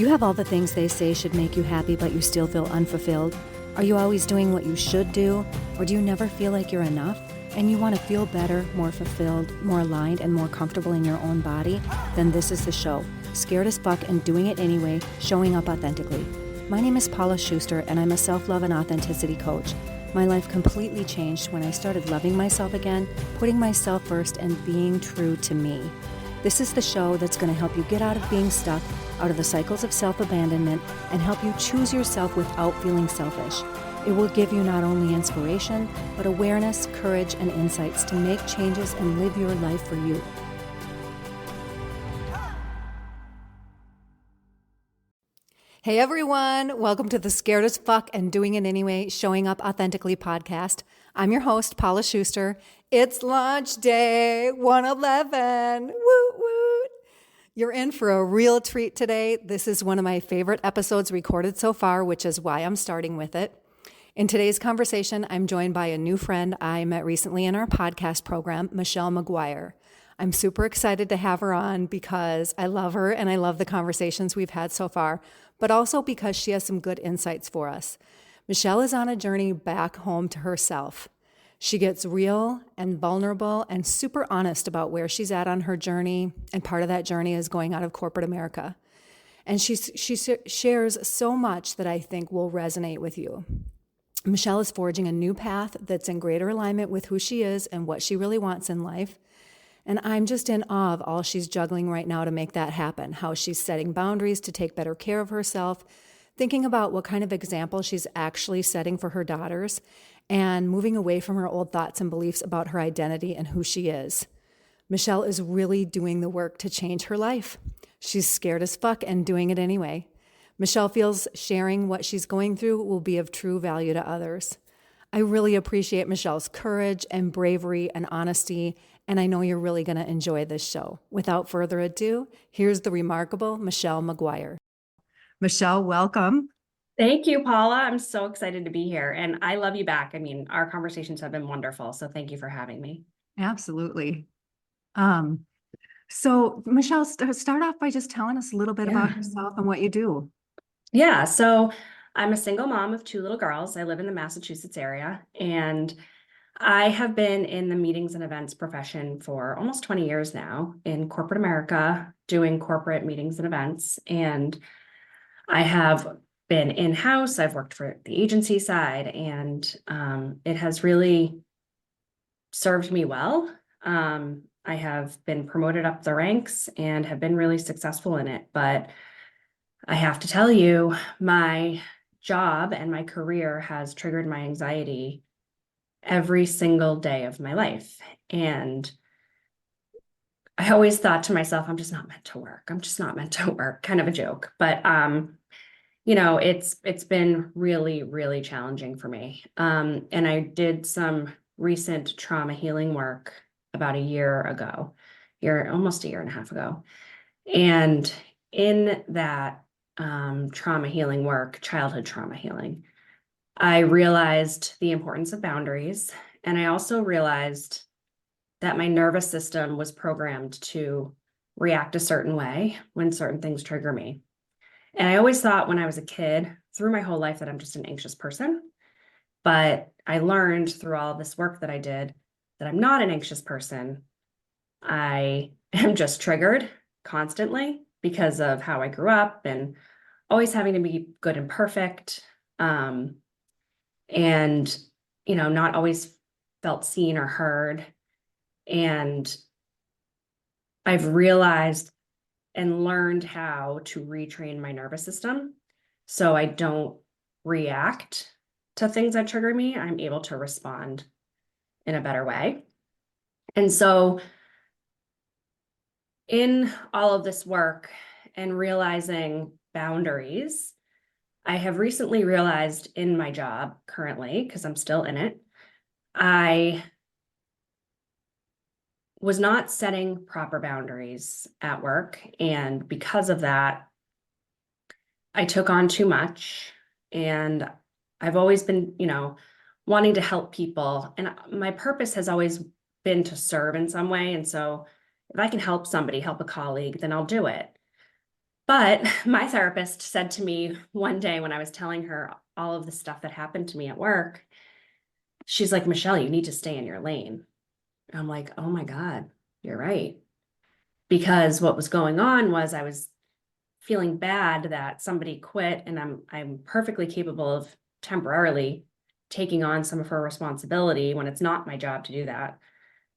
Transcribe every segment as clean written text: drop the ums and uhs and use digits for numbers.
Do you have all the things they say should make you happy, but you still feel unfulfilled? Are you always doing what you should do? Or do you never feel like you're enough? And you want to feel better, more fulfilled, more aligned, and more comfortable in your own body? Then this is the show. Scared as fuck and doing it anyway, showing up authentically. My name is Paula Schuster, and I'm a self-love and authenticity coach. My life completely changed when I started loving myself again, putting myself first, and being true to me. This is the show that's going to help you get out of being stuck, out of the cycles of self-abandonment, and help you choose yourself without feeling selfish. It will give you not only inspiration, but awareness, courage, and insights to make changes and live your life for you. Hey everyone, welcome to the Scared as Fuck and Doing It Anyway, Showing Up Authentically podcast. I'm your host, Paula Schuster. It's launch day 111. Woot woot. You're in for a real treat today. This is one of my favorite episodes recorded so far, which is why I'm starting with it. In today's conversation, I'm joined by a new friend I met recently in our podcast program, Michelle McGuire. I'm super excited to have her on because I love her and I love the conversations we've had so far, but also because she has some good insights for us. Michelle is on a journey back home to herself. She gets real and vulnerable and super honest about where she's at on her journey, and part of that journey is going out of corporate America. And she shares so much that I think will resonate with you. Michelle is forging a new path that's in greater alignment with who she is and what she really wants in life. And I'm just in awe of all she's juggling right now to make that happen, how she's setting boundaries to take better care of herself, thinking about what kind of example she's actually setting for her daughters, and moving away from her old thoughts and beliefs about her identity and who she is. Michelle is really doing the work to change her life. She's scared as fuck and doing it anyway. Michelle feels sharing what she's going through will be of true value to others. I really appreciate Michelle's courage and bravery and honesty, and I know you're really going to enjoy this show. Without further ado, here's the remarkable Michelle McGuire. Michelle, welcome. Thank you, Paula. I'm so excited to be here, and I love you back. I mean, our conversations have been wonderful, so thank you for having me. Absolutely. So Michelle, start off by just telling us a little bit about yourself and what you do. Yeah, so I'm a single mom of two little girls. I live in the Massachusetts area, and I have been in the meetings and events profession for almost 20 years now in corporate America, doing corporate meetings and events. And I have been in-house. I've worked for the agency side, and it has really served me well. I have been promoted up the ranks and have been really successful in it. But I have to tell you, my job and my career has triggered my anxiety every single day of my life. And I always thought to myself, I'm just not meant to work. I'm just not meant to work, kind of a joke. But it's been really, really challenging for me. And I did some recent trauma healing work about a year ago, almost a year and a half ago. And in that trauma healing work, childhood trauma healing, I realized the importance of boundaries. And I also realized that my nervous system was programmed to react a certain way when certain things trigger me. And I always thought when I was a kid, through my whole life, that I'm just an anxious person. But I learned through all this work that I did that I'm not an anxious person. I am just triggered constantly because of how I grew up and always having to be good and perfect. And, not always felt seen or heard. And I've realized and learned how to retrain my nervous system so I don't react to things that trigger me. I'm able to respond in a better way. And so in all of this work and realizing boundaries, I have recently realized in my job currently, because I'm still in it, I was not setting proper boundaries at work. And because of that, I took on too much. And I've always been, wanting to help people. And my purpose has always been to serve in some way. And so if I can help somebody, help a colleague, then I'll do it. But my therapist said to me one day when I was telling her all of the stuff that happened to me at work, she's like, Michelle, you need to stay in your lane. I'm like, oh my God, you're right. Because what was going on was I was feeling bad that somebody quit, and I'm perfectly capable of temporarily taking on some of her responsibility when it's not my job to do that.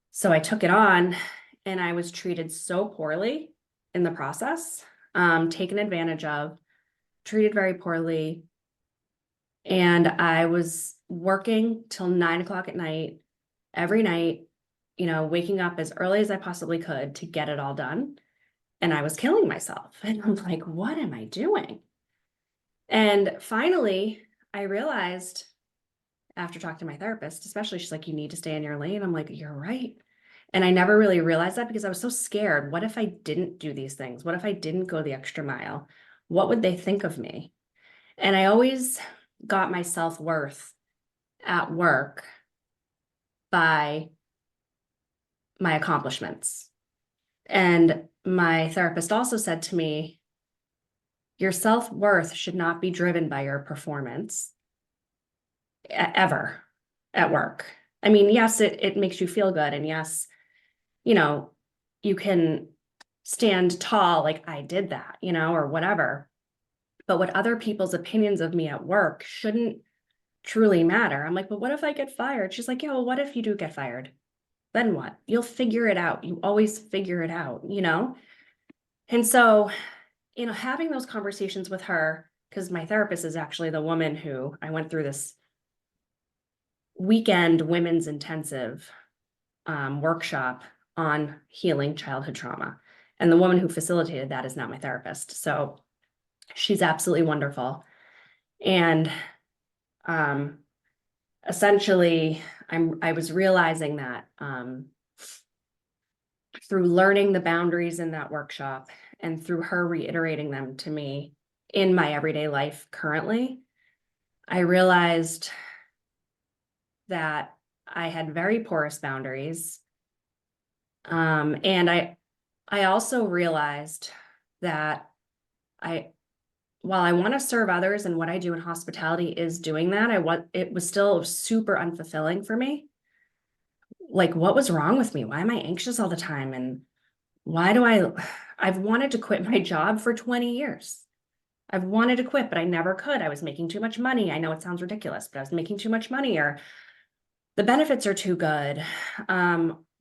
So I took it on, and I was treated so poorly in the process, taken advantage of, treated very poorly. And I was working till 9 o'clock at night, every night, waking up as early as I possibly could to get it all done. And I was killing myself. And I'm like, what am I doing? And finally, I realized after talking to my therapist, especially, she's like, you need to stay in your lane. I'm like, you're right. And I never really realized that because I was so scared. What if I didn't do these things? What if I didn't go the extra mile? What would they think of me? And I always got my self-worth at work by my accomplishments. And my therapist also said to me, your self-worth should not be driven by your performance ever at work. I mean, yes, it makes you feel good. And yes, you know, you can stand tall like I did that, or whatever. But what other people's opinions of me at work shouldn't truly matter. I'm like, but what if I get fired? She's like, yeah, well, what if you do get fired? Then what? You'll figure it out. You always figure it out. And so, having those conversations with her, because my therapist is actually the woman who I went through this weekend women's intensive workshop on healing childhood trauma. And the woman who facilitated that is not my therapist. So she's absolutely wonderful. And essentially, I was realizing that through learning the boundaries in that workshop and through her reiterating them to me in my everyday life currently, I realized that I had very porous boundaries. And I also realized that while I want to serve others and what I do in hospitality is doing that, it was still super unfulfilling for me. Like, what was wrong with me? Why am I anxious all the time? And why do I've wanted to quit my job for 20 years. I've wanted to quit, but I never could. I was making too much money. I know it sounds ridiculous, but I was making too much money, or the benefits are too good.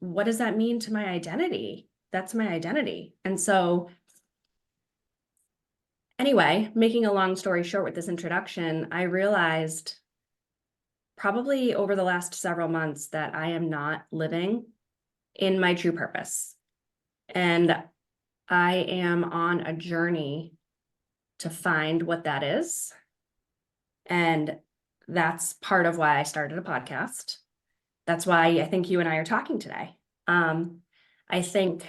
What does that mean to my identity? That's my identity. And so anyway, making a long story short with this introduction, I realized probably over the last several months that I am not living in my true purpose. And I am on a journey to find what that is. And that's part of why I started a podcast. That's why I think you and I are talking today. I think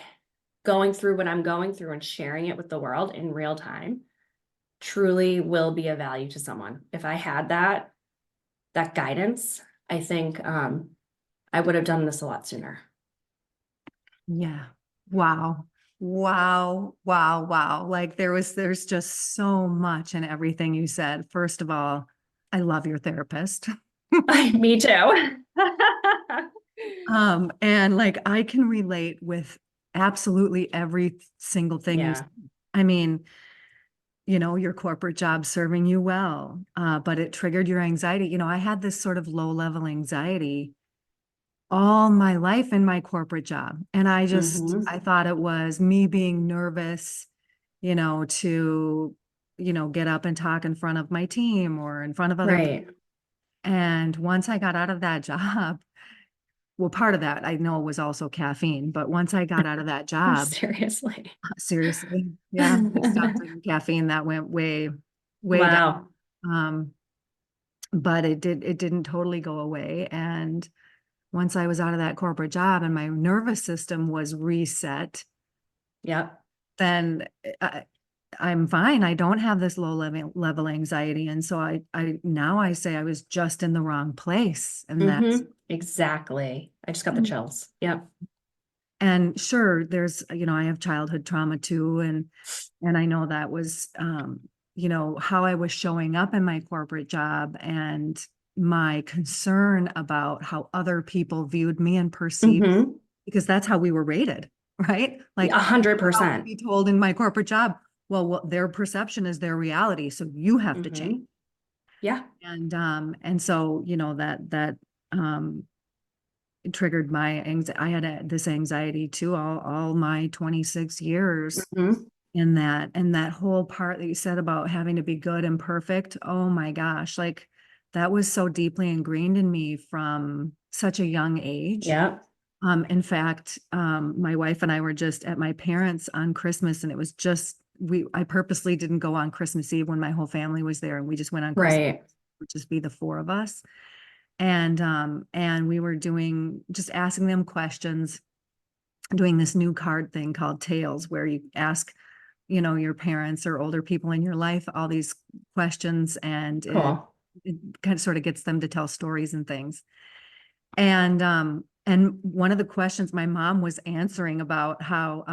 going through what I'm going through and sharing it with the world in real time truly will be of value to someone. If I had that guidance, I think I would have done this a lot sooner. Yeah. Wow. Wow. Wow. Wow. Like there's just so much in everything you said. First of all, I love your therapist. Me too. And like I can relate with absolutely every single thing you Yeah. said. I mean, your corporate job serving you well, but it triggered your anxiety. I had this sort of low level anxiety all my life in my corporate job. And I thought it was me being nervous, to, get up and talk in front of my team or in front of other people. Right. And once I got out of that job, well, part of that I know was also caffeine, but once I got out of that job, Seriously. seriously, yeah, I stopped drinking caffeine. That went way, way down. Wow. Um, but it didn't totally go away. And once I was out of that corporate job and my nervous system was reset, Yep. then I'm fine. I don't have this low level anxiety. And so now I say I was just in the wrong place. And Exactly. I just got the chills. Yep. and sure, there's, I have childhood trauma too. And And I know that was, how I was showing up in my corporate job and my concern about how other people viewed me and perceived, Mm-hmm. because that's how we were rated, right? Like A hundred I would percent. be told in my corporate job, well, what their perception is their reality. So you have to change. Mm-hmm. Yeah. And so, um, it triggered my anxiety. I had this anxiety too, all my 26 years Mm-hmm. and that whole part that you said about having to be good and perfect. Oh my gosh. Like that was so deeply ingrained in me from such a young age. Yeah. In fact, my wife and I were just at my parents' on Christmas, and it was just I purposely didn't go on Christmas Eve when my whole family was there, and we just went on Christmas, Right. would just be the four of us. And we were just asking them questions, doing this new card thing called Tales, where you ask, your parents or older people in your life all these questions, and Cool. it kind of sort of gets them to tell stories and things. And one of the questions my mom was answering about how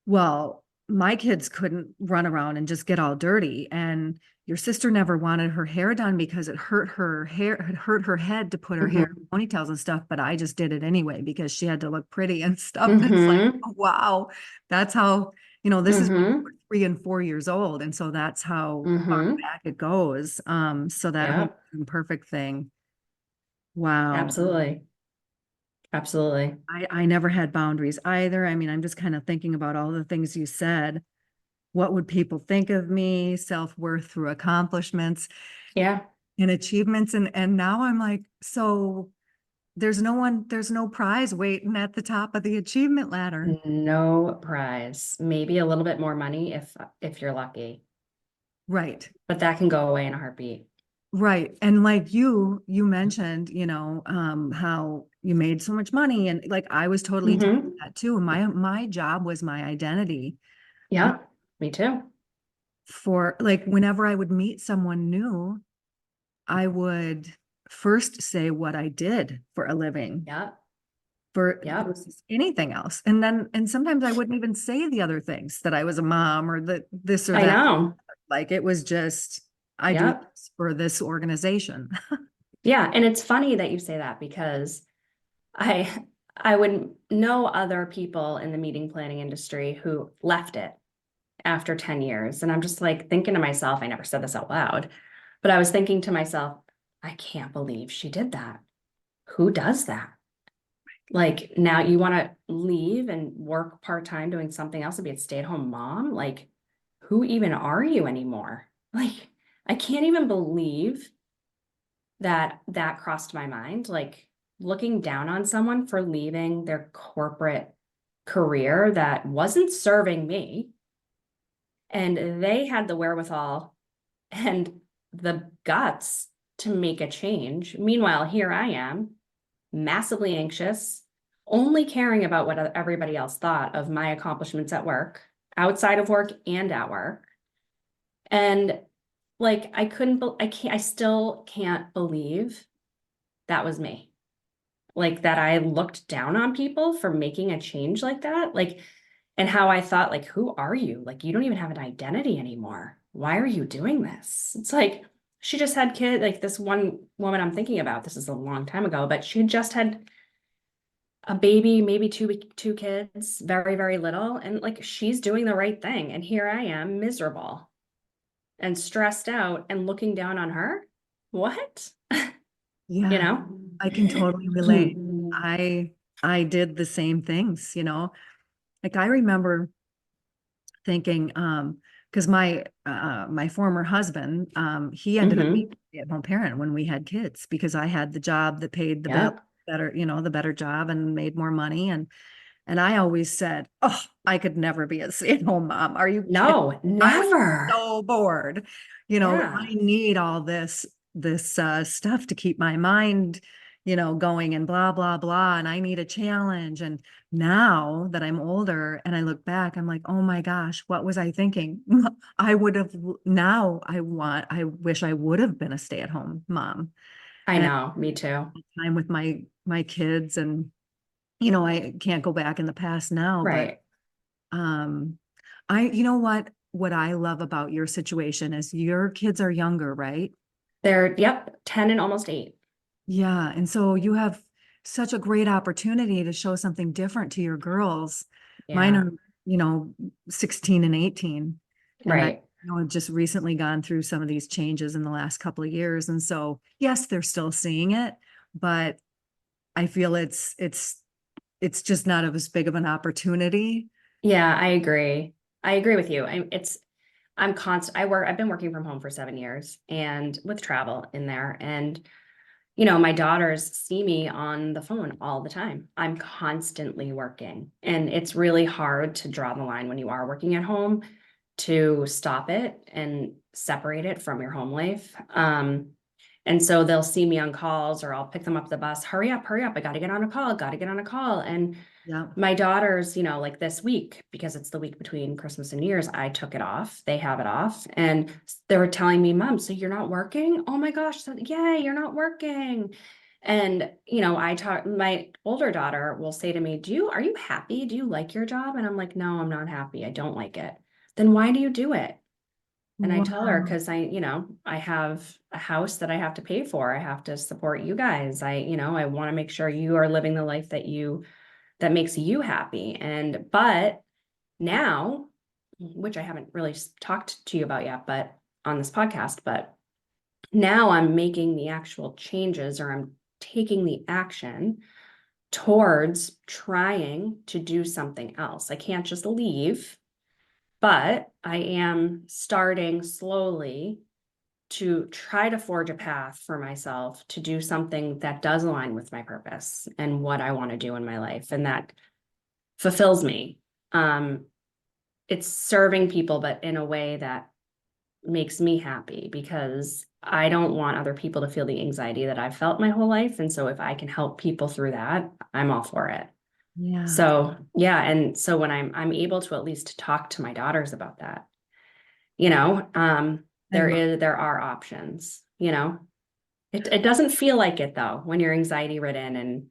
well, my kids couldn't run around and just get all dirty. And your sister never wanted her hair done because it hurt her head to put her hair Mm-hmm. in ponytails and stuff. But I just did it anyway because she had to look pretty and stuff. And it's like, Mm-hmm. oh, wow, that's how, this is when Mm-hmm. we're 3 and 4 years old. And so that's how far Mm-hmm. back it goes. So that whole Yeah. perfect thing. Wow. Absolutely. Absolutely. I never had boundaries either. I mean, I'm just kind of thinking about all the things you said. What would people think of me? Self-worth through accomplishments Yeah. and achievements. And now I'm like, so there's no prize waiting at the top of the achievement ladder. No prize. Maybe a little bit more money if you're lucky, Right. but that can go away in a heartbeat. Right. And like you mentioned, how you made so much money. And like I was totally doing Mm-hmm. that too. My job was my identity. Uh, Yeah. Me too. For like whenever I would meet someone new, I would first say what I did for a living Yeah. for Yeah. versus anything else. And sometimes I wouldn't even say the other things, that I was a mom or that this or I that. know. Like it was just, I do Yeah. this for this organization. Yeah. And it's funny that you say that because I I would know other people in the meeting planning industry who left it after 10 years. And I'm just like thinking to myself, I never said this out loud, but I was thinking to myself, I can't believe she did that. Who does that? Like now you want to leave and work part-time doing something else and be a stay-at-home mom? Like, who even are you anymore? Like, I can't even believe that that crossed my mind. Like looking down on someone for leaving their corporate career that wasn't serving me. And they had the wherewithal and the guts to make a change. Meanwhile, here I am, massively anxious, only caring about what everybody else thought of my accomplishments at work, outside of work and at work. And like I still can't believe that was me. Like that I looked down on people for making a change like that. Like, and how I thought, like, who are you? Like, you don't even have an identity anymore. Why are you doing this? It's like she just had kids, like this one woman I'm thinking about, this is a long time ago, but she had just had a baby, maybe two kids, very, very little. And like she's doing the right thing. And here I am, miserable and stressed out and looking down on her. What? You Yeah, know? I can totally relate. I I did the same things, Like I remember thinking, because my former husband, he ended up being Mm-hmm. a stay-at-home parent when we had kids because I had the job that paid the bill Yep. better, the better job and made more money. And I always said, oh, I could never be a stay-at-home mom. Are you kidding? No, I was never. so bored. Yeah. I need all this stuff to keep my mind, going and blah, blah, blah. And I need a challenge. And now that I'm older and I look back, I'm like, oh my gosh, what was I thinking? I would have now I wish I would have been a stay-at-home mom I and know. Me too. time with my kids. And I can't go back in the past now, but Right. Um, you know what I love about your situation is your kids are younger, right? They're, yep, 10 and almost 8. Yeah. And so you have such a great opportunity to show something different to your girls. Mine Yeah, are, you know, 16 and 18. And I right. just recently gone through some of these changes in the last couple of years. And so, yes, they're still seeing it, but I feel it's just not as big of an opportunity. Yeah, I agree. I agree with you. I'm constant. I've been working from home for 7 years and with travel in there. And, my daughters see me on the phone all the time. I'm constantly working. And it's really hard to draw the line when you are working at home to stop it and separate it from your home life. And so they'll see me on calls or I'll pick them up the bus. Hurry up, hurry up. I got to get on a call, got to get on a call. And Yeah. my daughters, like this week, because it's the week between Christmas and New Year's, I took it off. They have it off. And they were telling me, Mom, so you're not working? Oh my gosh. So, yay, you're not working. And, my older daughter will say to me, are you happy? Do you like your job? And I'm like, no, I'm not happy. I don't like it. Then why do you do it? And I tell her, Wow. because I have a house that I have to pay for. I have to support you guys. I want to make sure you are living the life that makes you happy. But now, which I haven't really talked to you about yet, but on this podcast, but now I'm making the actual changes or I'm taking the action towards trying to do something else. I can't just leave, but I am starting slowly to try to forge a path for myself to do something that does align with my purpose and what I want to do in my life and that fulfills me. Um, it's serving people, but in a way that makes me happy because I don't want other people to feel the anxiety that I've felt my whole life. And so if I can help people through that, I'm all for it. Yeah. So yeah, and so when I'm able to at least talk to my daughters about that, I love there are options, It doesn't feel like it though when you're anxiety ridden and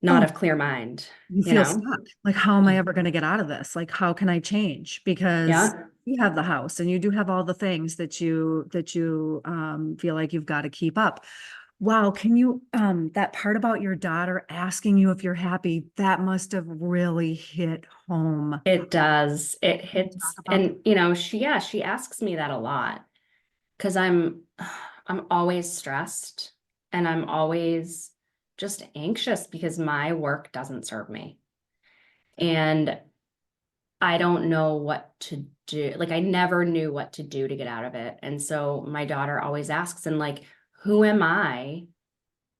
not Oh, of clear mind, you you feel know? stuck. Like, how am I ever going to get out of this? Like, how can I change? Because Yeah. you have the house and you do have all the things that you feel like you've got to keep up. Wow, can you that part about your daughter asking you if you're happy, that must have really hit home. It does. It Can you talk hits, about that? and she asks me that a lot because I'm always stressed and I'm always just anxious because my work doesn't serve me. And I don't know what to do. Like I never knew what to do to get out of it. And so my daughter always asks, and like, who am I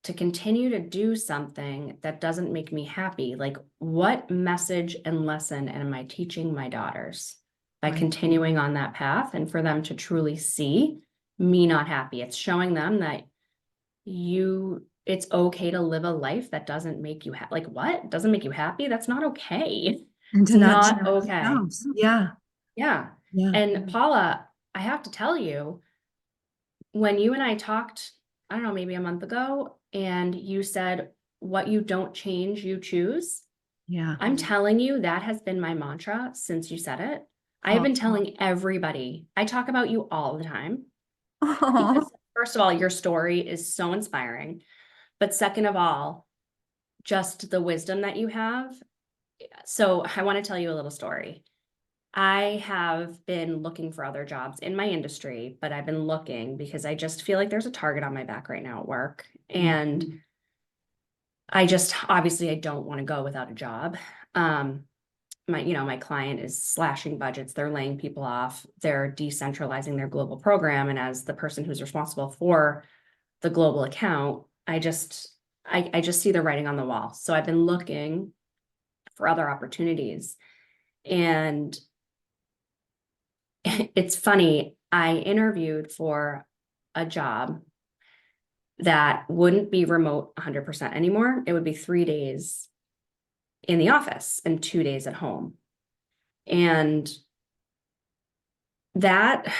to continue to do something that doesn't make me happy? Like, what message and lesson am I teaching my daughters by Right. continuing on that path and for them to truly see me not happy? It's showing them that it's okay to live a life that doesn't make you happy. Like, what? Doesn't make you happy? That's not okay. And It's to not not judge okay. themselves. Yeah. Yeah. Yeah. And Paula, I have to tell you, when you and I talked, I don't know, maybe a month ago, and you said, what you don't change, you choose. Yeah. I'm telling you, that has been my mantra since you said it. I have Oh. been telling everybody, I talk about you all the time Oh. because, first of all, your story is so inspiring. But second of all, just the wisdom that you have. So I want to tell you a little story. I have been looking for other jobs in my industry, but I've been looking because I just feel like there's a target on my back right now at work. And I just obviously I don't want to go without a job. My client is slashing budgets, they're laying people off, they're decentralizing their global program. And as the person who's responsible for the global account, I just see the writing on the wall. So I've been looking for other opportunities. And it's funny, I interviewed for a job that wouldn't be remote 100% anymore. It would be 3 days in the office and 2 days at home. And that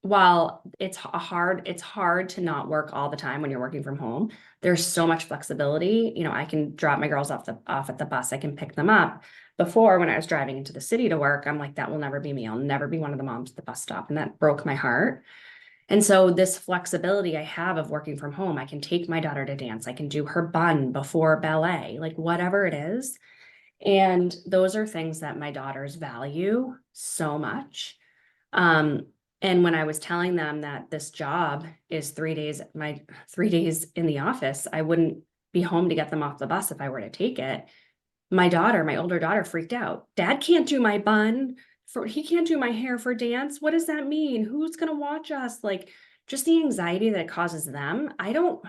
while it's hard to not work all the time when you're working from home. There's so much flexibility. You know, I can drop my girls off at the bus. I can pick them up. Before, when I was driving into the city to work, I'm like, that will never be me. I'll never be one of the moms at the bus stop. And that broke my heart. And so this flexibility I have of working from home, I can take my daughter to dance. I can do her bun before ballet, like whatever it is. And those are things that my daughters value so much. Um, and when I was telling them that this job is 3 days, my 3 days in the office, I wouldn't be home to get them off the bus if I were to take it. My daughter, my older daughter, freaked out. Dad can't do my bun he can't do my hair for dance. What does that mean? Who's gonna watch us? Like just the anxiety that it causes them. I don't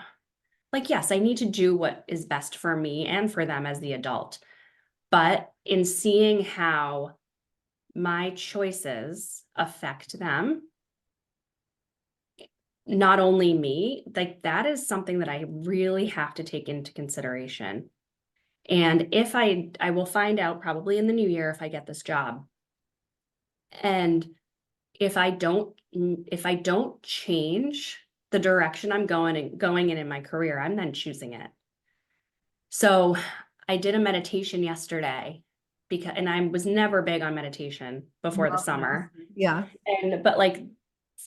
like, yes, I need to do what is best for me and for them as the adult. But in seeing how my choices affect them, not only me, like that is something that I really have to take into consideration. And if I will find out probably in the new year if I get this job. And if I don't change the direction I'm going in my career, I'm then choosing it. So I did a meditation yesterday and I was never big on meditation before the Love that. summer. Yeah. But like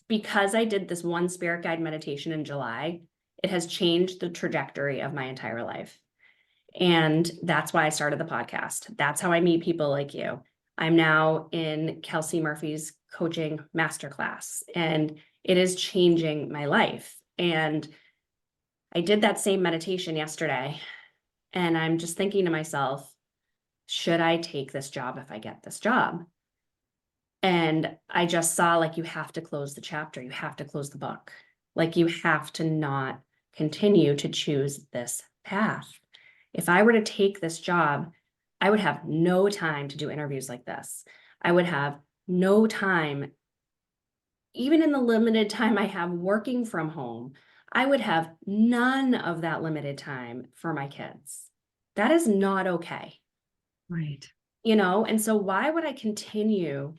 because I did this one spirit guide meditation in July, it has changed the trajectory of my entire life. And that's why I started the podcast. That's how I meet people like you. I'm now in Kelsey Murphy's coaching masterclass, and it is changing my life. And I did that same meditation yesterday, and I'm just thinking to myself, should I take this job if I get this job? And I just saw like you have to close the chapter, you have to close the book. Like you have to not continue to choose this path. If I were to take this job, I would have no time to do interviews like this. I would have no time, even in the limited time I have working from home, I would have none of that limited time for my kids. That is not okay. Right. You know, and so why would I continue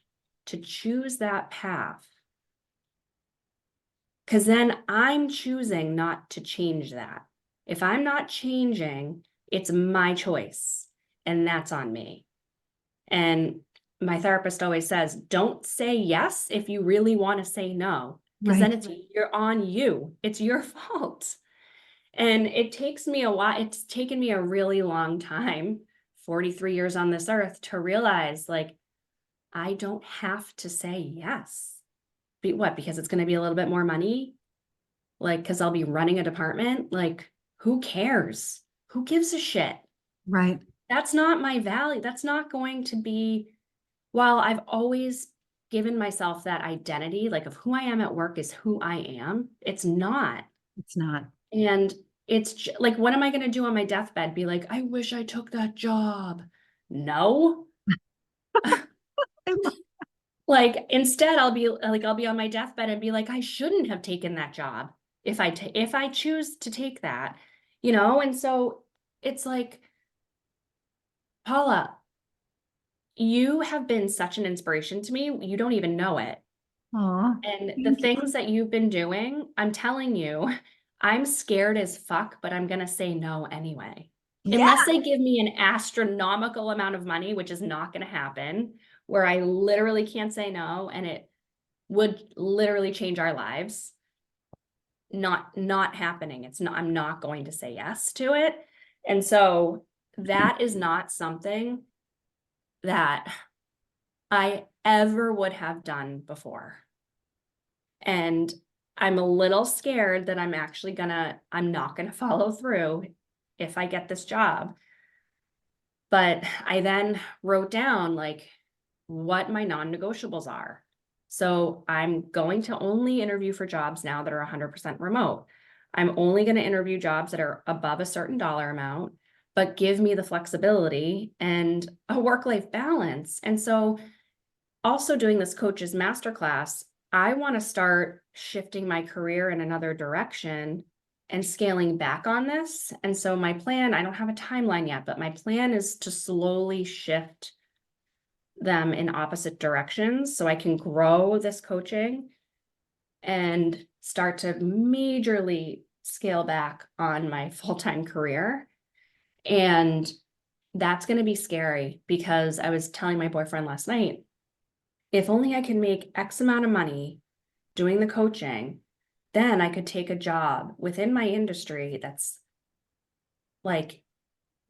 to choose that path? Because then I'm choosing not to change that. If I'm not changing, it's my choice, and that's on me. And my therapist always says, don't say yes if you really want to say no, because then you're on you. It's your fault. And it takes me a while. It's taken me a really long time, 43 years on this earth, to realize like, I don't have to say yes. What? Because it's going to be a little bit more money? Like, because I'll be running a department? Like, who cares? Who gives a shit? Right. That's not my value. That's not going to be, while I've always given myself that identity, like of who I am at work is who I am, it's not. It's not. And it's like, what am I going to do on my deathbed? Be like, I wish I took that job. No. Like instead I'll be on my deathbed and be like, I shouldn't have taken that job if I choose to take that, you know? And so it's like, Paula, you have been such an inspiration to me. You don't even know it. Aw, And the thank you. things that you've been doing, I'm telling you, I'm scared as fuck, but I'm going to say no anyway. Yeah. Unless they give me an astronomical amount of money, which is not going to happen, where I literally can't say no and it would literally change our lives. Not happening. I'm not going to say yes to it. And so that is not something that I ever would have done before. And I'm a little scared that I'm not gonna follow through if I get this job. But I then wrote down like what my non-negotiables are. So I'm going to only interview for jobs now that are 100% remote. I'm only going to interview jobs that are above a certain dollar amount, but give me the flexibility and a work-life balance. And so also doing this coach's masterclass, I want to start shifting my career in another direction and scaling back on this. And so my plan, I don't have a timeline yet, but my plan is to slowly shift them in opposite directions so I can grow this coaching and start to majorly scale back on my full-time career. And that's going to be scary because I was telling my boyfriend last night, if only I can make X amount of money doing the coaching, then I could take a job within my industry that's like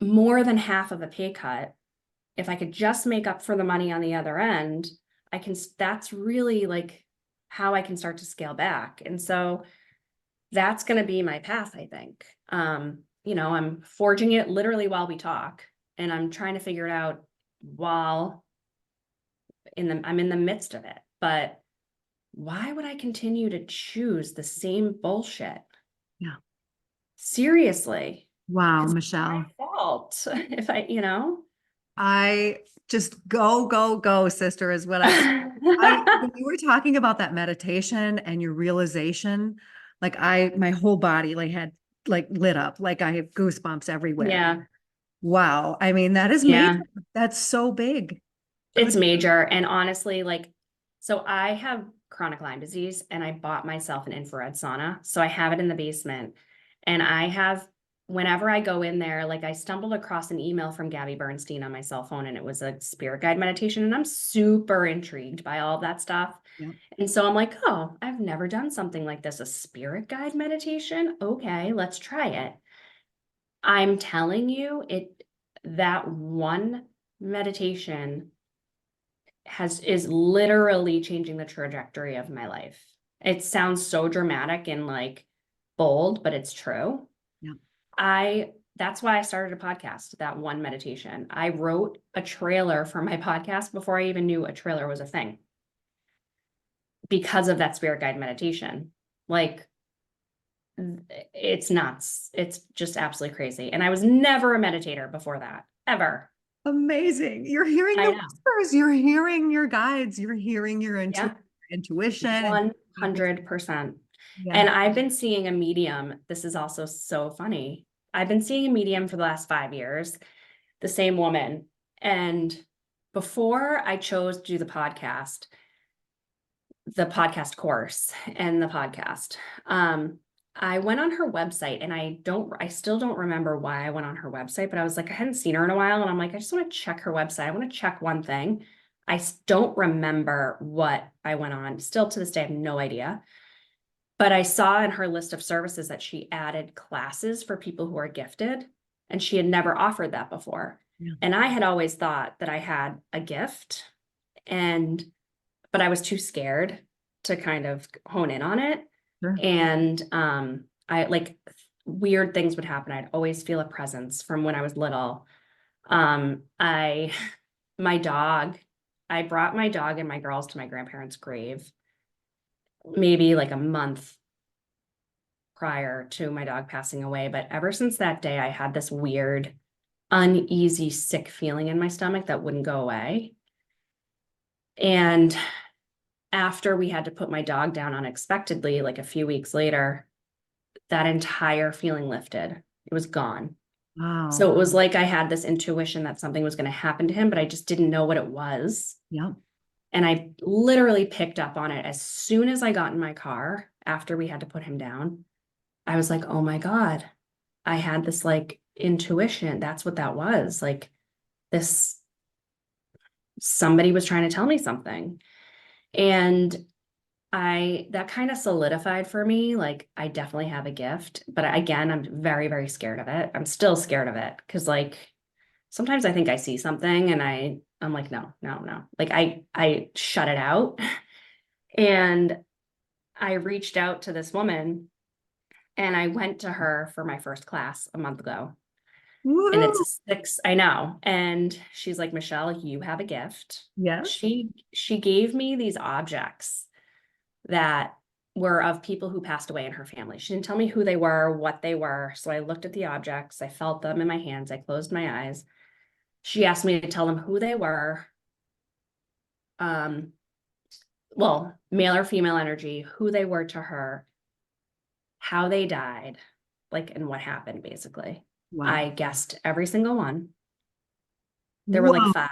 more than half of a pay cut. If I could just make up for the money on the other end, that's really like how I can start to scale back. And so that's going to be my path, I think. I'm forging it literally while we talk, and I'm trying to figure it out while I'm in the midst of it. But why would I continue to choose the same bullshit? Yeah. Seriously. Wow, It's my Michelle. fault if I just go, go, go, sister, is what when you were talking about that meditation and your realization, like my whole body like had like lit up, like I have goosebumps everywhere. Yeah, Wow. I mean, that is major. yeah. That's so big. It's Good. major. And honestly, so I have chronic Lyme disease and I bought myself an infrared sauna. So I have it in the basement. And whenever I go in there, like I stumbled across an email from Gabby Bernstein on my cell phone, and it was a spirit guide meditation. And I'm super intrigued by all of that stuff. Yeah. And so I'm like, oh, I've never done something like this, a spirit guide meditation. Okay, let's try it. I'm telling you, that one meditation is literally changing the trajectory of my life. It sounds so dramatic and like bold, but it's true. Yeah. That's why I started a podcast, that one meditation. I wrote a trailer for my podcast before I even knew a trailer was a thing because of that spirit guide meditation. Like, it's nuts. It's just absolutely crazy. And I was never a meditator before that, ever. Amazing. You're hearing I the know. whispers, you're hearing your guides, you're hearing your Yeah. intuition and 100%. yeah. And I've been seeing a medium. This is also so funny. I've been seeing a medium for the last 5 years, the same woman. And before I chose to do the podcast course and the podcast, I went on her website, and I still don't remember why I went on her website, but I was like, I hadn't seen her in a while. And I'm like, I just want to check her website. I want to check one thing. Don't remember what I went on. Still to this day, I have no idea. But I saw in her list of services that she added classes for people who are gifted, and she had never offered that before. Yeah. And I had always thought that I had a gift, but I was too scared to kind of hone in on it. Sure. And I like weird things would happen. I'd always feel a presence from when I was little. I my dog, I brought my dog and my girls to my grandparents' grave maybe like a month prior to my dog passing away. But ever since that day, I had this weird, uneasy, sick feeling in my stomach that wouldn't go away. And after we had to put my dog down unexpectedly, like a few weeks later, that entire feeling lifted. It was gone. Wow. So it was like I had this intuition that something was going to happen to him, but I just didn't know what it was. Yeah. And I literally picked up on it as soon as I got in my car after we had to put him down. I was like, oh my God, I had this like intuition. That's what that was. Like this, somebody was trying to tell me something. And that kind of solidified for me. Like I definitely have a gift, but again, I'm very, very scared of it. I'm still scared of it because like sometimes I think I see something and I'm like, no, no, no. Like I shut it out. And I reached out to this woman, and I went to her for my first class a month ago. And Woo. I know. And she's like, Michelle, you have a gift. Yes. She gave me these objects that were of people who passed away in her family. She didn't tell me who they were, what they were. So I looked at the objects, I felt them in my hands, I closed my eyes. She asked me to tell them who they were. Well, male or female energy, who they were to her, how they died, like, and what happened basically. Wow. I guessed every single one. There were like Whoa. five.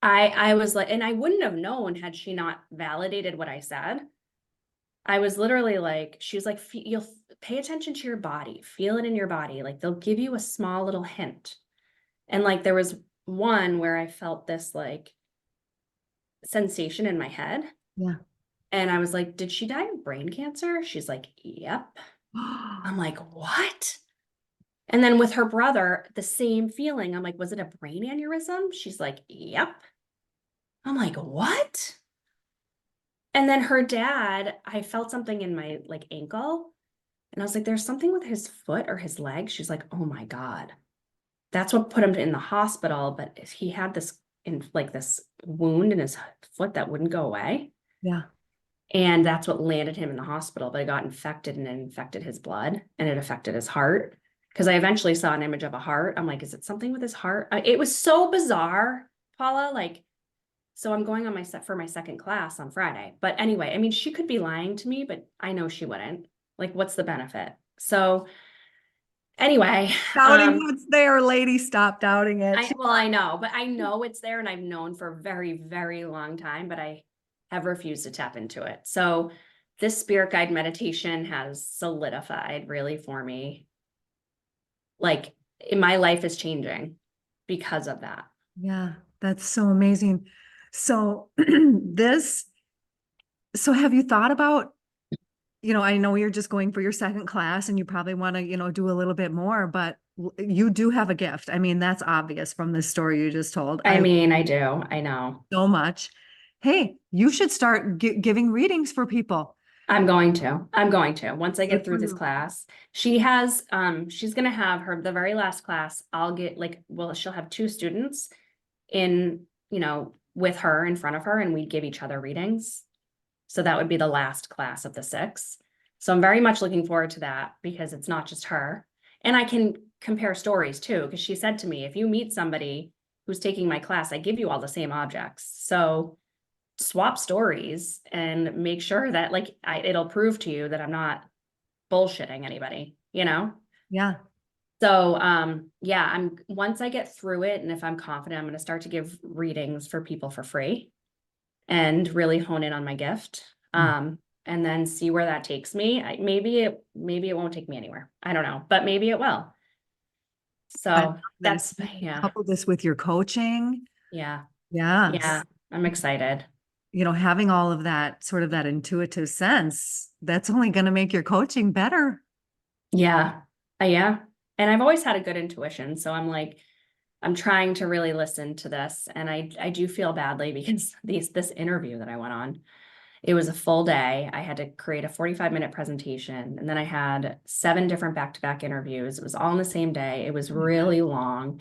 I was like, and I wouldn't have known had she not validated what I said. I was literally like, she was like, You'll pay attention to your body, feel it in your body. Like they'll give you a small little hint. And like there was one where I felt this like sensation in my head. Yeah. And I was like, did she die of brain cancer? She's like, yep. I'm like, what? And then with her brother, the same feeling. I'm like, was it a brain aneurysm? She's like, yep. I'm like, what? And then her dad, I felt something in my like ankle. And I was like, there's something with his foot or his leg. She's like, oh my God. That's what put him in the hospital. But he had this in like this wound in his foot that wouldn't go away. Yeah. And that's what landed him in the hospital. But it got infected and it infected his blood and it affected his heart. Because I eventually saw an image of a heart. I'm like, is it something with his heart? It was so bizarre, Paula. Like, so I'm going on for my second class on Friday. But anyway, I mean, she could be lying to me, but I know she wouldn't. Like, what's the benefit? So anyway, Doubting what's there, lady. Stop doubting it. I know, but I know it's there and I've known for a very, very long time, but I have refused to tap into it. So this spirit guide meditation has solidified really for me. Like my life is changing because of that. Yeah, that's so amazing. So so have you thought about, I know you're just going for your second class and you probably want to, do a little bit more, but you do have a gift. I mean, that's obvious from the story you just told. I mean, I do. I know. So much. Hey, you should start giving readings for people. I'm going to. I'm going to. Once I get Good through for this you. class, she's gonna have her the very last class. I'll get like, well, she'll have two students in, with her in front of her, and we give each other readings. So that would be the last class of the six. So I'm very much looking forward to that because it's not just her. And I can compare stories too, because she said to me, if you meet somebody who's taking my class, I give you all the same objects. So swap stories and make sure that like it'll prove to you that I'm not bullshitting anybody, you know? Yeah. So yeah, I'm once I get through it and if I'm confident, I'm going to start to give readings for people for free and really hone in on my gift. And then see where that takes me. Maybe it won't take me anywhere. I don't know, but maybe it will. I love So this. that's yeah, Couple this with your coaching. yeah, yeah. Yes. I'm excited. Having all of that sort of that intuitive sense, that's only going to make your coaching better. Yeah. Yeah. And I've always had a good intuition. So I'm like, I'm trying to really listen to this. And I do feel badly because this interview that I went on, it was a full day. I had to create a 45-minute presentation. And then I had 7 different back-to-back interviews. It was all in the same day. It was Oh my God. really long.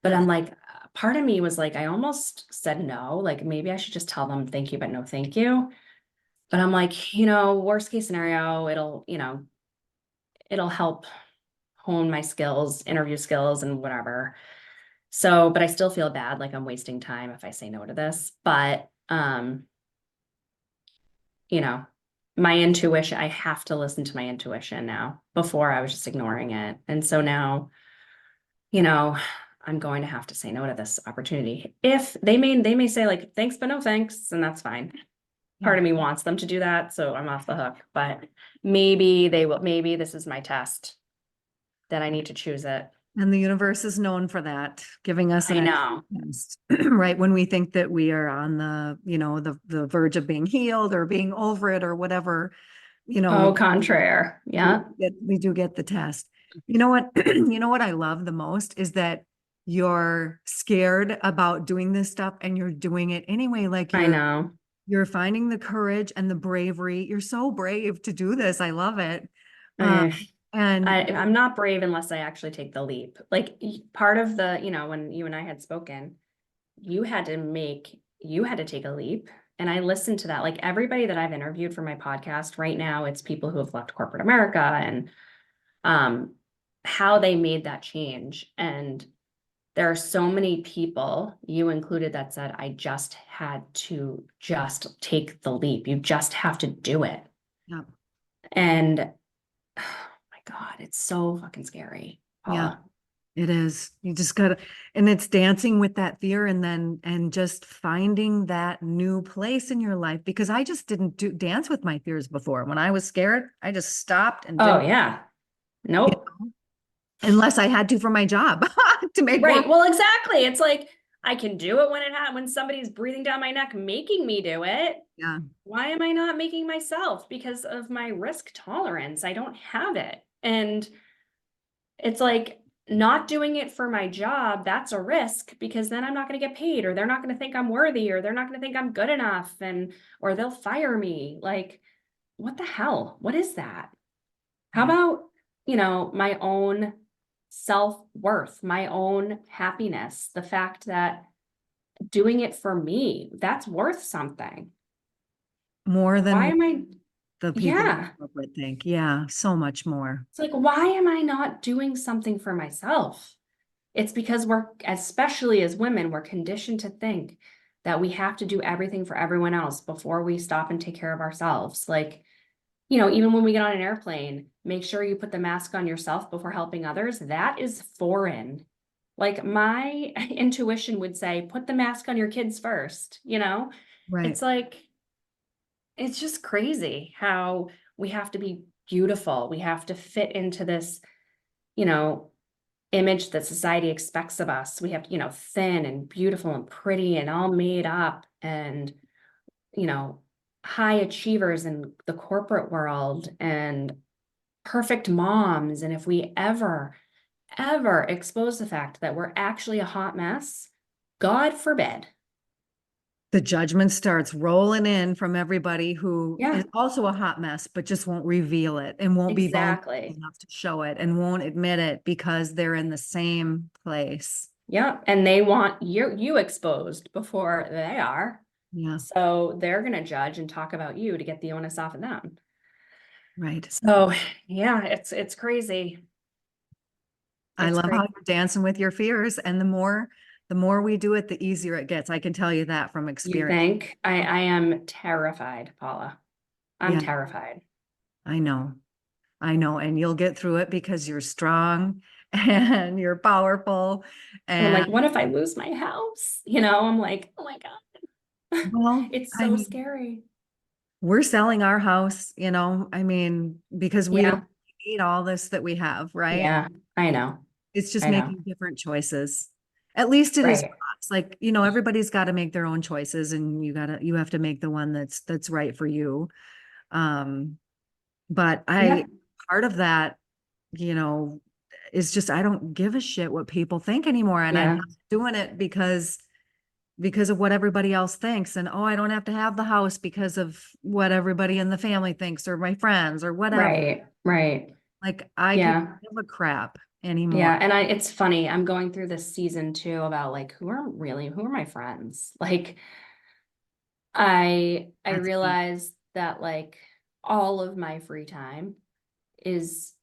But I'm like, part of me was like, I almost said no. Like maybe I should just tell them thank you, but no thank you. But I'm like, worst case scenario, it'll help hone my skills, interview skills and whatever. So, but I still feel bad, like I'm wasting time if I say no to this. But you know, my intuition, I have to listen to my intuition now. Before I was just ignoring it. And so now, you know, I'm going to have to say no to this opportunity. If they may say like thanks, but no thanks, and that's fine. Yeah. Part of me wants them to do that, so I'm off the hook. But maybe they will, maybe this is my test that I need to choose it. And the universe is known for that, giving us I an know. test, right? When we think that we are on the verge of being healed or being over it or whatever, Oh, contraire. Yeah. we do get the test. You know what? You know what I love the most is that you're scared about doing this stuff and you're doing it anyway. Like I know. you're finding the courage and the bravery. You're so brave to do this. I love it. I, And I'm not brave unless I actually take the leap. Like part of the, when you and I had spoken, you had to take a leap. And I listened to that. Like everybody that I've interviewed for my podcast right now, it's people who have left corporate America and how they made that change. And there are so many people, you included, that said, I just had to just take the leap. You just have to do it. yeah, And oh my God, it's so fucking scary, yeah, Paula. It is. You just gotta, and it's dancing with that fear and just finding that new place in your life because I just didn't dance with my fears before. When I was scared, I just stopped and Oh didn't, yeah. you Nope. know, unless I had to for my job to make more. Right. Well, exactly. It's like I can do it when somebody's breathing down my neck, making me do it. Yeah, Why am I not making myself? Because of my risk tolerance. I don't have it. And it's like not doing it for my job, that's a risk because then I'm not going to get paid, or they're not going to think I'm worthy, or they're not going to think I'm good enough, and or they'll fire me. Like, what the hell? What is that? How yeah. about, my own self-worth, my own happiness, the fact that doing it for me, that's worth something. More than Why what am I, the people in yeah. corporate think. Yeah, so much more. It's like, why am I not doing something for myself? It's because especially as women, we're conditioned to think that we have to do everything for everyone else before we stop and take care of ourselves. Like, even when we get on an airplane, make sure you put the mask on yourself before helping others. That is foreign. Like my intuition would say, put the mask on your kids first. Right. It's like, it's just crazy how we have to be beautiful. We have to fit into this, you know, image that society expects of us. We have to, thin and beautiful and pretty and all made up and, you know, high achievers in the corporate world and perfect moms. And if we ever expose the fact that we're actually a hot mess, God forbid. The judgment starts rolling in from everybody who is Yeah, also a hot mess, but just won't reveal it and won't be vulnerable exactly. enough to show it and won't admit it because they're in the same place. Yeah. And they want you exposed before they are. Yeah, So they're going to judge and talk about you to get the onus off of them. right. So yeah, it's crazy. I It's love how crazy. you're dancing with your fears, and the more we do it, the easier it gets. I can tell you that from You experience. think? I am terrified, Paula. I'm Yeah, terrified. I know. I know. And you'll get through it because you're strong and you're powerful. And I'm And like, what if I lose my house? I'm like, oh my God. well, It's I so mean, scary. we're selling our house, I mean, because we don't Yeah. need all this that we have, right? Yeah. I know. It's just I know. making different choices. At least it is for Right. us. Like, everybody's got to make their own choices and you have to make the one that's right for you. Um, but Yeah. part of that, you know, is just, I don't give a shit what people think anymore. And I'm Yeah. not doing it because of what everybody else thinks. And, oh, I don't have to have the house because of what everybody in the family thinks or my friends or whatever. Right. Right. Like I could Yeah. give a crap anymore. Yeah. And it's funny. I'm going through this season too about like who are my friends? Like I That's deep. realized that like all of my free time is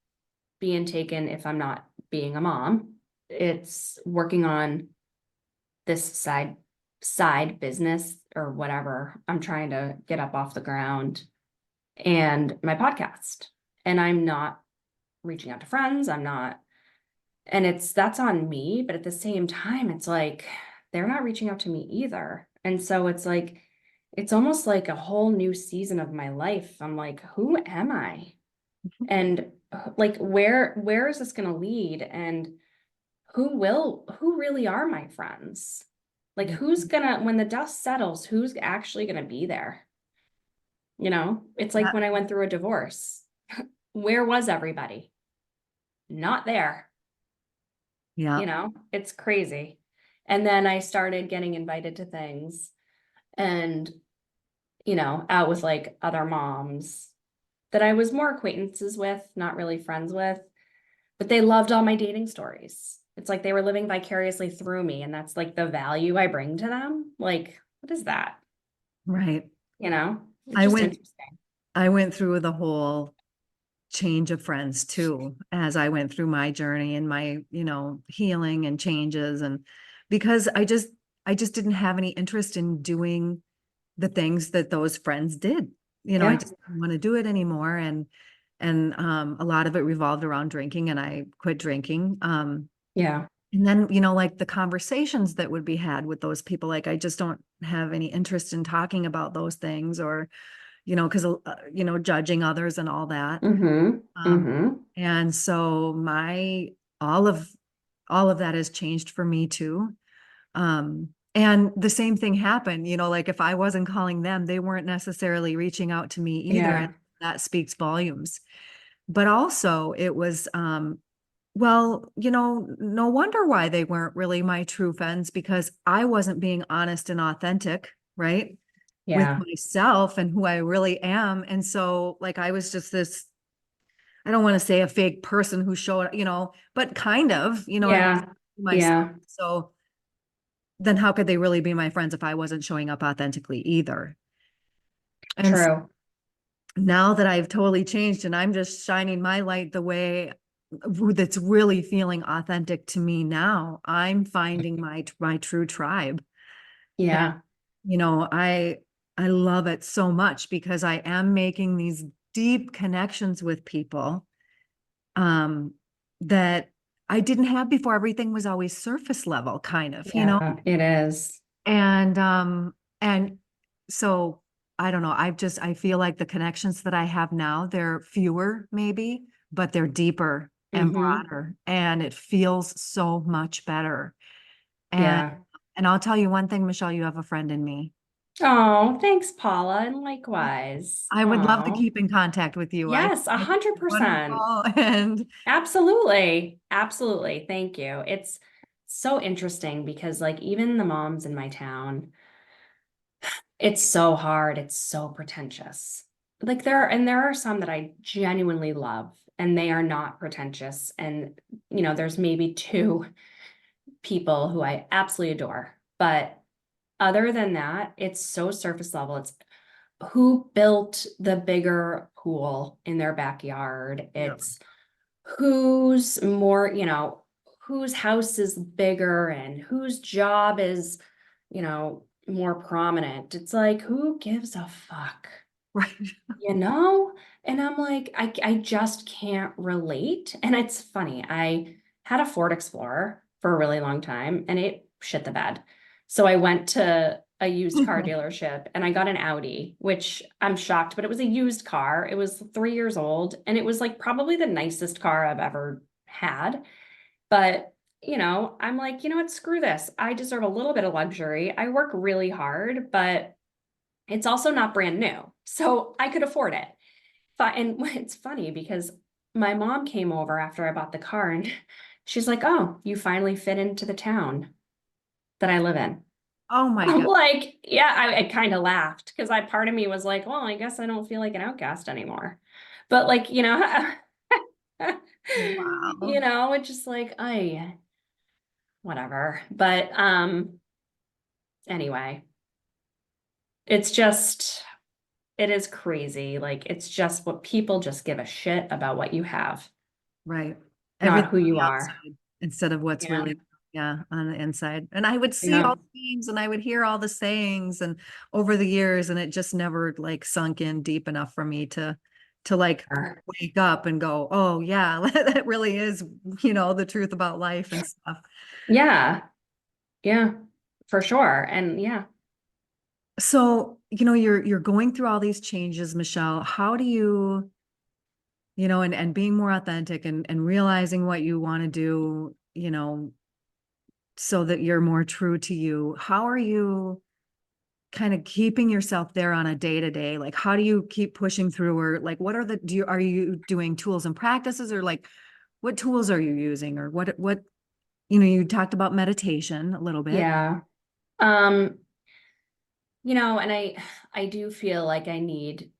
being taken if I'm not being a mom. It's working on this side business or whatever I'm trying to get up off the ground and my podcast. And I'm not reaching out to friends. I'm not, and that's on me, but at the same time, it's like they're not reaching out to me either. And so it's like it's almost like a whole new season of my life. I'm like, who am I? And like where is this going to lead? And who really are my friends? Like Yeah. who's gonna, when the dust settles, who's actually gonna be there? It's like Yeah. when I went through a divorce. Where was everybody? Not there. Yeah. It's crazy. And then I started getting invited to things and, out with like other moms that I was more acquaintances with, not really friends with, but they loved all my dating stories. It's like they were living vicariously through me, and that's like the value I bring to them. Like, what is that? Right. It's I just went interesting. I went through the whole change of friends too as I went through my journey and my, healing and changes and because I just didn't have any interest in doing the things that those friends did. I Yeah. just didn't want to do it anymore and a lot of it revolved around drinking and I quit drinking. Yeah. And then, like the conversations that would be had with those people, like I just don't have any interest in talking about those things or, because, judging others and all that. Mm-hmm. Um, Mm-hmm. and so all of, all of that has changed for me too. And the same thing happened, like if I wasn't calling them, they weren't necessarily reaching out to me either. And Yeah. that speaks volumes. But also it was, well, no wonder why they weren't really my true friends because I wasn't being honest and authentic, right? With Yeah. myself and who I really am. And so, like, I was just this, I don't want to say a fake person who showed, but kind of, I was Yeah. myself. Yeah. So then how could they really be my friends if I wasn't showing up authentically either? And so True. now that I've totally changed and I'm just shining my light the way that's really feeling authentic to me now, I'm finding my true tribe. And Yeah. I love it so much because I am making these deep connections with people um that I didn't have before. Everything was always surface level kind of. Yeah. It is. And so I don't know, I feel like the connections that I have now, they're fewer maybe, but they're deeper and Mm-hmm. broader and it feels so much better. And Yeah. and I'll tell you one thing, Michelle, you have a friend in me. Oh, thanks, Paula. And likewise. I would love to Oh, keep in contact with you. I yes, a think hundred you're percent. wonderful. And Absolutely. Absolutely. Thank you. It's so interesting because like even the moms in my town, it's so hard. It's so pretentious. Like there are some that I genuinely love and they are not pretentious. And there's maybe two people who I absolutely adore. But other than that, it's so surface level. It's who built the bigger pool in their backyard. yeah, It's who's more, whose house is bigger and whose job is, more prominent. It's like, who gives a fuck? right. You know? And I'm like, I just can't relate. And it's funny. I had a Ford Explorer for a really long time and it shit the bed. So I went to a used car dealership and I got an Audi, which I'm shocked, but it was a used car. It was 3 years old and it was like probably the nicest car I've ever had. But, I'm like, you know what? Screw this. I deserve a little bit of luxury. I work really hard, but it's also not brand new. So I could afford it. And it's funny because my mom came over after I bought the car and she's like, "Oh, you finally fit into the town that I live in." Oh my I'm God. like, yeah, I kind of laughed because part of me was like, well, I guess I don't feel like an outcast anymore. But like, Wow. it's just like, I whatever. But anyway, it's just it is crazy. Like it's just what people just give a shit about what you have, Right. not Everything who on you the are. outside instead of what's Yeah. really, yeah, on the inside. And I would see Yeah. all the memes and I would hear all the sayings and over the years, and it just never like sunk in deep enough for me to like wake up and go, oh yeah, that really is, the truth about life and stuff. Yeah. Yeah. For sure. And yeah. So, you're going through all these changes, Michelle. How do you, and being more authentic and realizing what you want to do, so that you're more true to you. How are you kind of keeping yourself there on a day to day? Like, how do you keep pushing through, or like, what are are you doing tools and practices, or like, what tools are you using, or what, you talked about meditation a little bit. Yeah. Um, and I do feel like I need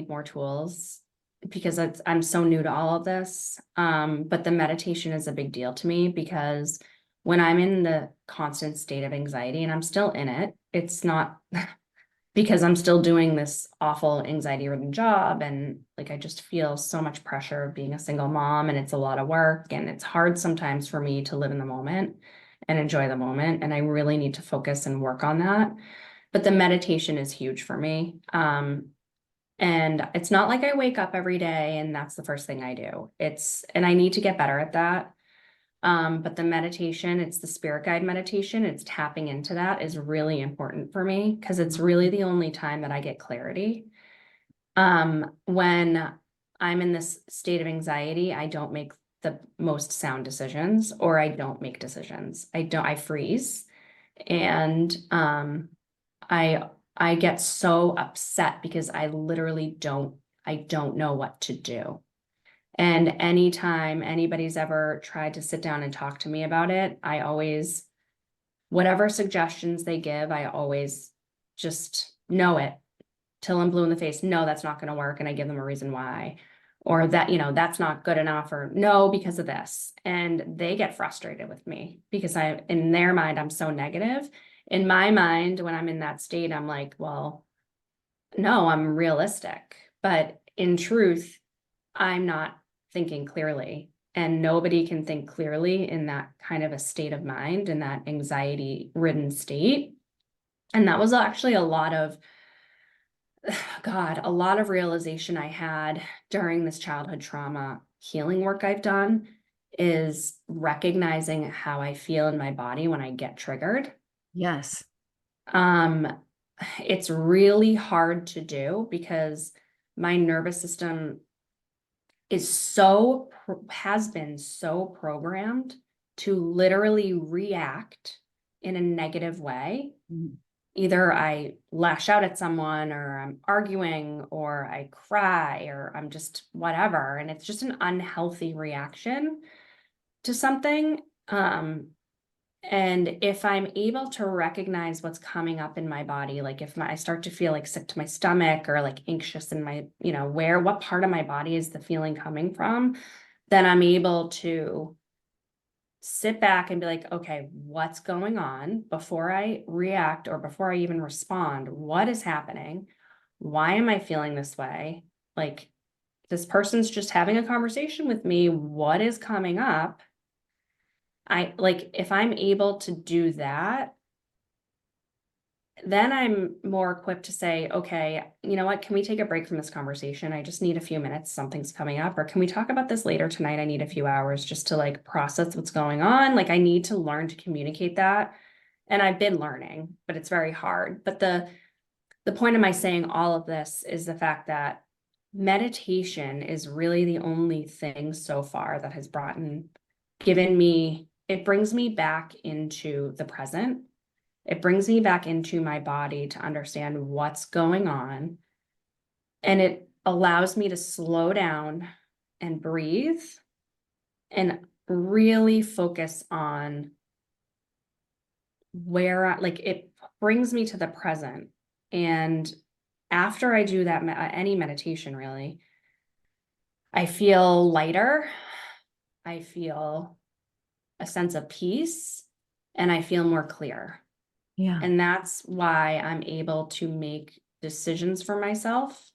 more tools because I'm so new to all of this. But the meditation is a big deal to me because when I'm in the constant state of anxiety and I'm still in it, it's not because I'm still doing this awful anxiety-ridden job and like I just feel so much pressure of being a single mom and it's a lot of work and it's hard sometimes for me to live in the moment and enjoy the moment and I really need to focus and work on that. But the meditation is huge for me. And it's not like I wake up every day and that's the first thing I do. And I need to get better at that. But the meditation, it's the spirit guide meditation, it's tapping into that is really important for me because it's really the only time that I get clarity. When I'm in this state of anxiety, I don't make the most sound decisions, or I don't make decisions. I freeze. And I get so upset because I don't know what to do. And anytime anybody's ever tried to sit down and talk to me about it, I always, whatever suggestions they give, I always just know it till I'm blue in the face. No, that's not going to work. And I give them a reason why, or that, that's not good enough, or no, because of this. And they get frustrated with me because in their mind, I'm so negative. In my mind, when I'm in that state, I'm like, well, no, I'm realistic. But in truth, I'm not thinking clearly. And nobody can think clearly in that kind of a state of mind, in that anxiety ridden state. And that was actually a lot of realization I had during this childhood trauma healing work I've done is recognizing how I feel in my body when I get triggered. Yes. Um, it's really hard to do because my nervous system has been so programmed to literally react in a negative way. Mhm. Either I lash out at someone, or I'm arguing, or I cry, or I'm just whatever. And it's just an unhealthy reaction to something. And if I'm able to recognize what's coming up in my body, like if I start to feel like sick to my stomach, or like anxious in my, what part of my body is the feeling coming from, then I'm able to sit back and be like, okay, what's going on before I react or before I even respond? What is happening? Why am I feeling this way? Like, this person's just having a conversation with me. What is coming up? If I'm able to do that, then I'm more equipped to say, okay, you know what? Can we take a break from this conversation? I just need a few minutes. Something's coming up. Or can we talk about this later tonight? I need a few hours just to like process what's going on. Like, I need to learn to communicate that. And I've been learning, but it's very hard. But the point of my saying all of this is the fact that meditation is really the only thing so far that has it brings me back into the present. It brings me back into my body to understand what's going on. And it allows me to slow down and breathe and really focus on it brings me to the present. And after I do that, any meditation really, I feel lighter. I feel a sense of peace, and I feel more clear. Yeah. And that's why I'm able to make decisions for myself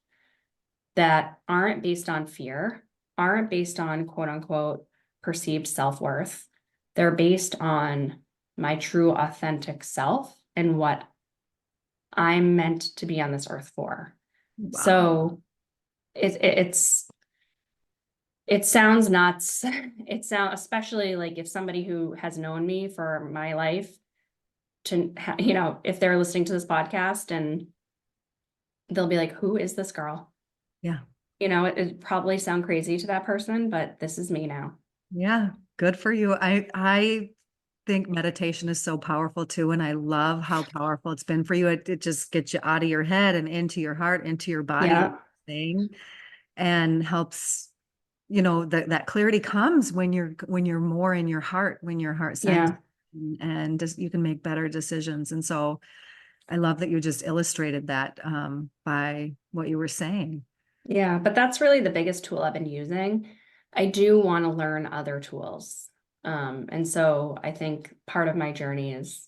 that aren't based on fear, aren't based on quote unquote perceived self-worth. They're based on my true authentic self and what I'm meant to be on this earth for. Wow. So it sounds nuts. Especially like if somebody who has known me for my life if they're listening to this podcast, and they'll be like, who is this girl? Yeah. It'd probably sound crazy to that person, but this is me now. Yeah. Good for you. I think meditation is so powerful too. And I love how powerful it's been for you. It just gets you out of your head and into your heart, into your body, like Yeah. you're saying, and helps, that clarity comes when you're more in your heart, when your heart centered, Yeah. and just you can make better decisions. And so I love that you just illustrated that by what you were saying. Yeah. But that's really the biggest tool I've been using. I do want to learn other tools. And so I think part of my journey is,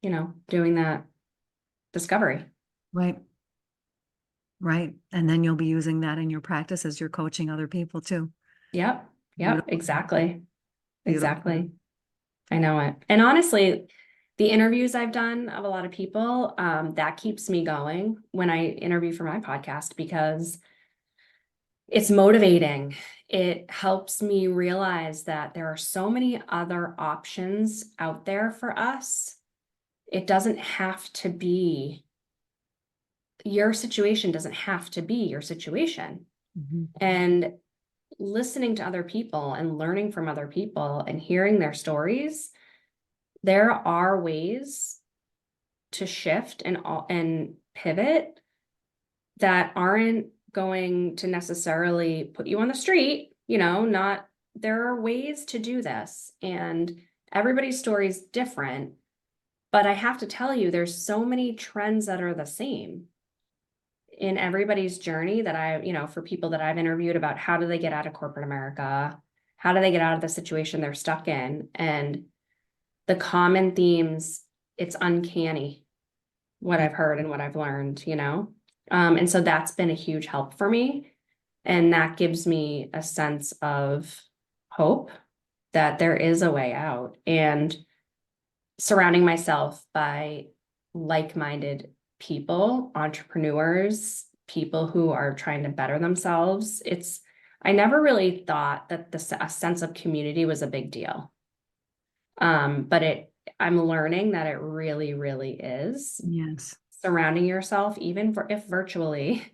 doing that discovery. Right. Right. And then you'll be using that in your practice as you're coaching other people too. Yep. Yep. Beautiful. Exactly. Beautiful. Exactly. I know it. And honestly, the interviews I've done of a lot of people, that keeps me going when I interview for my podcast, because It's motivating. It helps me realize that there are so many other options out there for us. It doesn't have to be, your situation doesn't have to be your situation. Mhm. And listening to other people and learning from other people and hearing their stories, there are ways to shift and pivot that aren't going to necessarily put you on the street, not there are ways to do this, and everybody's story is different, but I have to tell you there's so many trends that are the same in everybody's journey that for people that I've interviewed about how do they get out of corporate America, how do they get out of the situation they're stuck in, and the common themes, it's uncanny what Yeah. I've heard and what I've learned. And so that's been a huge help for me. And that gives me a sense of hope that there is a way out, and surrounding myself by like-minded people, entrepreneurs, people who are trying to better themselves. I never really thought that a sense of community was a big deal. But I'm learning that it really, really is. Yes. Surrounding yourself, even if virtually,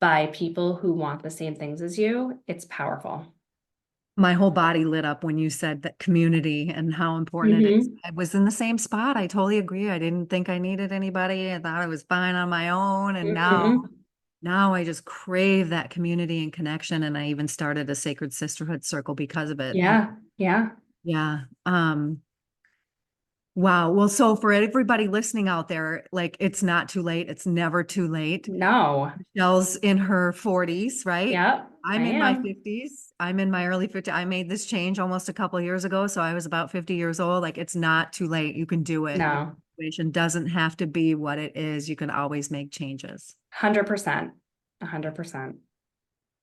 by people who want the same things as you, it's powerful. My whole body lit up when you said that community and how important it is. Mm-hmm. I was in the same spot. I totally agree. I didn't think I needed anybody. I thought I was fine on my own. And Mm-hmm. now I just crave that community and connection. And I even started a sacred sisterhood circle because of it. And Yeah, yeah. yeah. Wow. Well, so for everybody listening out there, like it's not too late. It's never too late. No. Michelle's in her 40s, right? Yep, I I'm in my am. 50s. I'm in my early 50s. I made this change almost a couple of years ago. So I was about 50 years old. Like it's not too late. You can do it. Your No, situation doesn't have to be what it is. You can always make changes. 100%. 100%.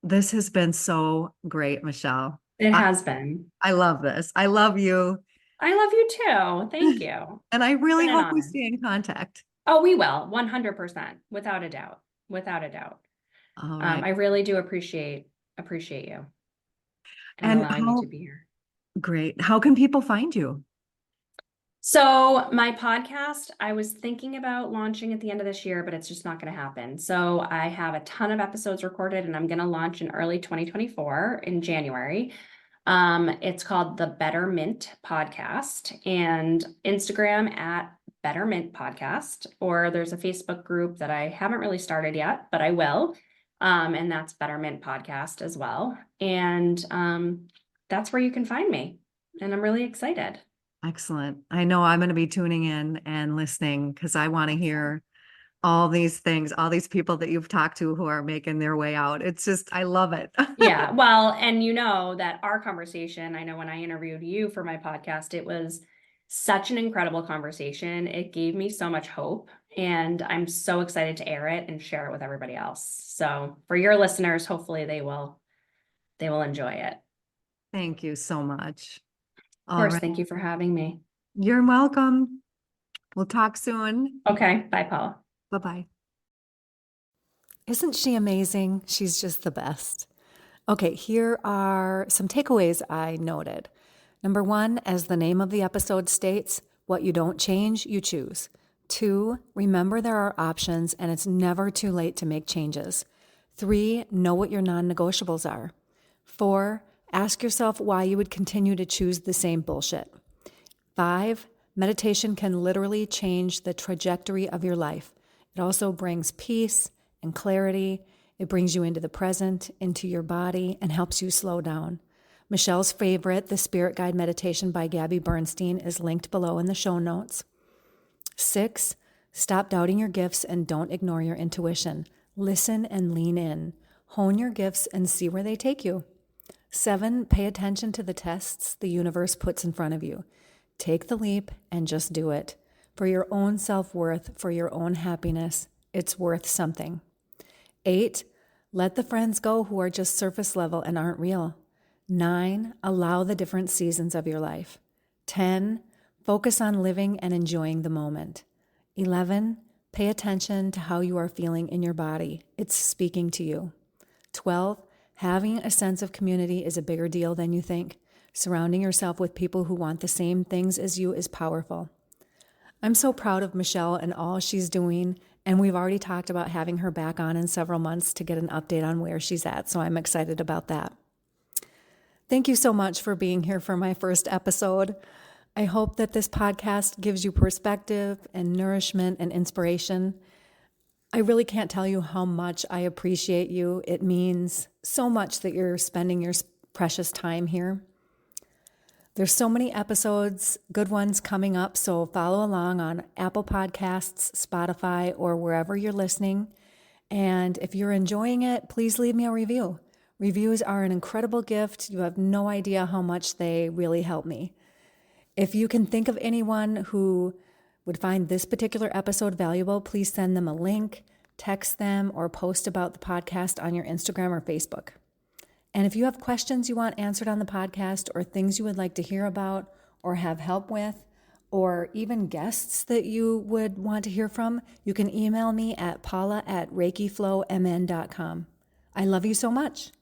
This has been so great, Michelle. It I, has been. I love this. I love you. I love you too. Thank you. And I It's really been an hope we honor. stay in contact. Oh, we will. 100%. Without a doubt. Without a doubt. All right. I really do appreciate you and And allowing me to how be here. great. How can people find you? So my podcast, I was thinking about launching at the end of this year, but it's just not going to happen. So I have a ton of episodes recorded, and I'm going to launch in early 2024 in January. It's called the Betterment Podcast, and Instagram at Betterment Podcast, or there's a Facebook group that I haven't really started yet, but I will. And that's Betterment Podcast as well. And that's where you can find me. And I'm really excited. Excellent. I know I'm going to be tuning in and listening because I want to hear all these things, all these people that you've talked to who are making their way out. It's just, I love it. Yeah, well, and you know that our conversation, I know when I interviewed you for my podcast, it was such an incredible conversation. It gave me so much hope, and I'm so excited to air it and share it with everybody else. So for your listeners, hopefully they will enjoy it. Thank you so much. Of All course, right. thank you for having me. You're welcome. We'll talk soon. Okay, bye, Paula. Bye-bye. Isn't she amazing? She's just the best. Okay, here are some takeaways I noted. Number one, as the name of the episode states, what you don't change, you choose. Two, remember there are options and it's never too late to make changes. Three, know what your non-negotiables are. Four, ask yourself why you would continue to choose the same bullshit. Five, meditation can literally change the trajectory of your life. It also brings peace and clarity. It brings you into the present, into your body, and helps you slow down. Michelle's favorite, the Spirit Guide Meditation by Gabby Bernstein, is linked below in the show notes. 6, stop doubting your gifts and don't ignore your intuition. Listen and lean in. Hone your gifts and see where they take you. 7, pay attention to the tests the universe puts in front of you. Take the leap and just do it. For your own self-worth, for your own happiness, it's worth something. 8, let the friends go who are just surface level and aren't real. 9, allow the different seasons of your life. 10, focus on living and enjoying the moment. 11, pay attention to how you are feeling in your body. It's speaking to you. 12, Having a sense of community is a bigger deal than you think. Surrounding yourself with people who want the same things as you is powerful. I'm so proud of Michelle and all she's doing, and we've already talked about having her back on in several months to get an update on where she's at, so I'm excited about that. Thank you so much for being here for my first episode. I hope that this podcast gives you perspective and nourishment and inspiration. I really can't tell you how much I appreciate you. It means so much that you're spending your precious time here. There's so many episodes, good ones coming up, so follow along on Apple Podcasts, Spotify, or wherever you're listening. And if you're enjoying it, please leave me a review. Reviews are an incredible gift. You have no idea how much they really help me. If you can think of anyone who would find this particular episode valuable, please send them a link, text them, or post about the podcast on your Instagram or Facebook. And if you have questions you want answered on the podcast or things you would like to hear about or have help with, or even guests that you would want to hear from, you can email me at paula@reikiflowmn.com. I love you so much.